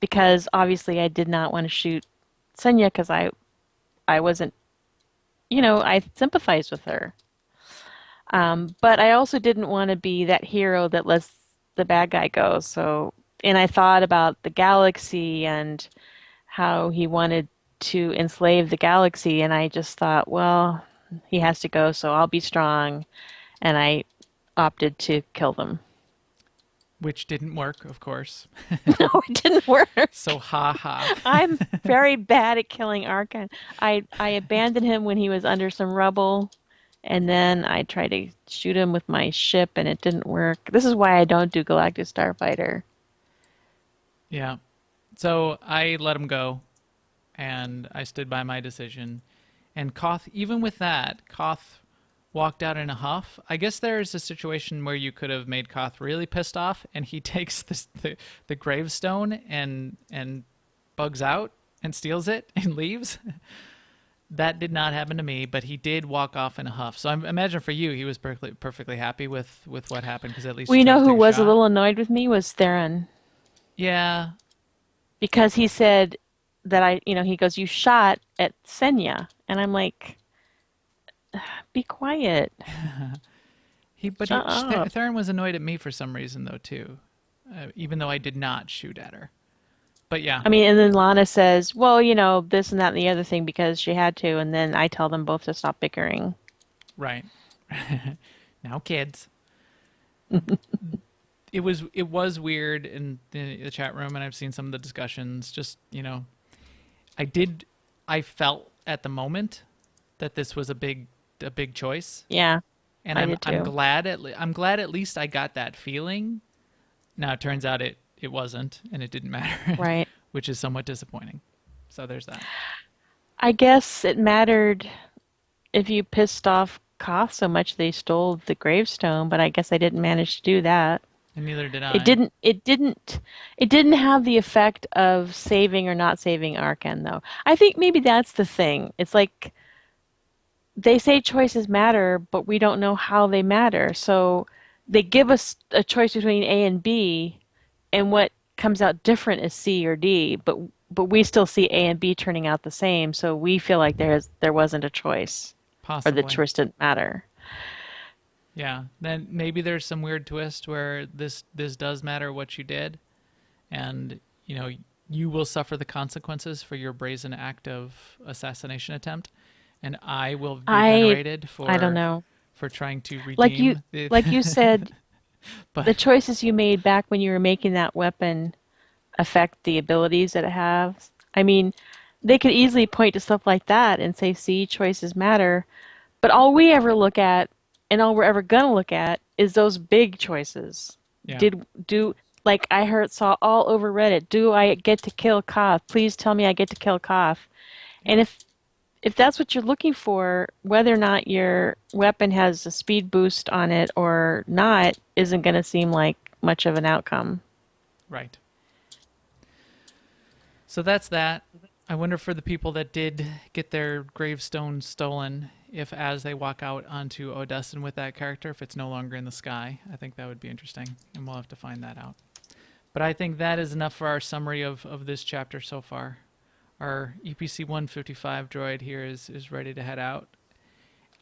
because obviously I did not want to shoot Senya because I wasn't, I sympathized with her. But I also didn't want to be that hero that lets the bad guy go. So, and I thought about the galaxy and how he wanted to enslave the galaxy, and I just thought, well, he has to go, so I'll be strong, and I opted to kill them. Which didn't work, of course. No, it didn't work. So ha ha. I'm very bad at killing Arkan. I abandoned him when he was under some rubble, and then I tried to shoot him with my ship, and it didn't work. This is why I don't do Galactic Starfighter. Yeah. So I let him go, and I stood by my decision. And Koth, even with that, Koth walked out in a huff. I guess there's a situation where you could have made Koth really pissed off, and he takes the gravestone and bugs out and steals it and leaves. That did not happen to me, but he did walk off in a huff. So I imagine for you, he was perfectly happy with what happened, because at least Well, you you tried know to who take was a shot. little annoyed with me was Theron. Yeah. Because he said that he goes, "You shot at Senya." And I'm like, be quiet. Shut up. Theron was annoyed at me for some reason, though, too, even though I did not shoot at her. But yeah. I mean, and then Lana says, well, this and that and the other thing because she had to. And then I tell them both to stop bickering. Right. Now, kids. It was weird in the chat room, and I've seen some of the discussions. Just, I felt at the moment that this was a big choice. Yeah, And I I'm did too. glad at least I got that feeling. Now it turns out it wasn't, and it didn't matter. Right. Which is somewhat disappointing. So there's that. I guess it mattered if you pissed off Koth so much they stole the gravestone, but I guess I didn't manage to do that. And neither did I. It didn't have the effect of saving or not saving Arkan, though. I think maybe that's the thing. It's like they say choices matter, but we don't know how they matter. So they give us a choice between A and B, and what comes out different is C or D, but but we still see A and B turning out the same, so we feel like there wasn't a choice, or the Possibly. choice didn't matter. Yeah. Then maybe there's some weird twist where this does matter what you did, and you will suffer the consequences for your brazen act of assassination attempt, and I will be venerated I don't for know. trying to Like you redeem the. like you said, But the choices you made back when you were making that weapon affect the abilities that it has. I mean, they could easily point to stuff like that and say, see, choices matter. But all we ever look at, and all we're ever gonna look at, is those big choices. yeah, Did do like I saw all over Reddit, do I get to kill Koth? Please tell me I get to kill Koth. yeah, And if that's what you're looking for, whether or not your weapon has a speed boost on it or not isn't going to seem like much of an outcome. right. So that's that. I wonder for the people that did get their gravestone stolen, if as they walk out onto Odesson with that character, if it's no longer in the sky. I think that would be interesting, and we'll have to find that out. But I think that is enough for our summary of this chapter so far. Our EPC 155 droid here is ready to head out.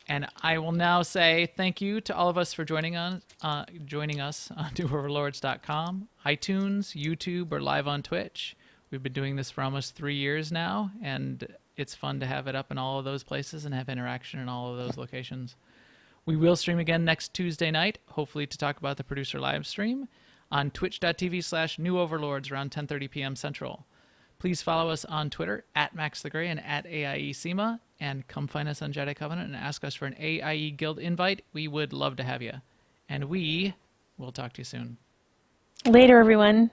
And I will now say thank you to all of us for joining us on NewOverlords.com, iTunes, YouTube, or live on Twitch. We've been doing this for almost 3 years now, and it's fun to have it up in all of those places and have interaction in all of those locations. We will stream again next Tuesday night, hopefully to talk about the producer live stream on twitch.tv/NewOverlords around 10:30 p.m. Central. Please follow us on Twitter @MaxTheGray and @AIESEMA, and come find us on Jedi Covenant and ask us for an AIE Guild invite. We would love to have you. And we will talk to you soon. Later, everyone.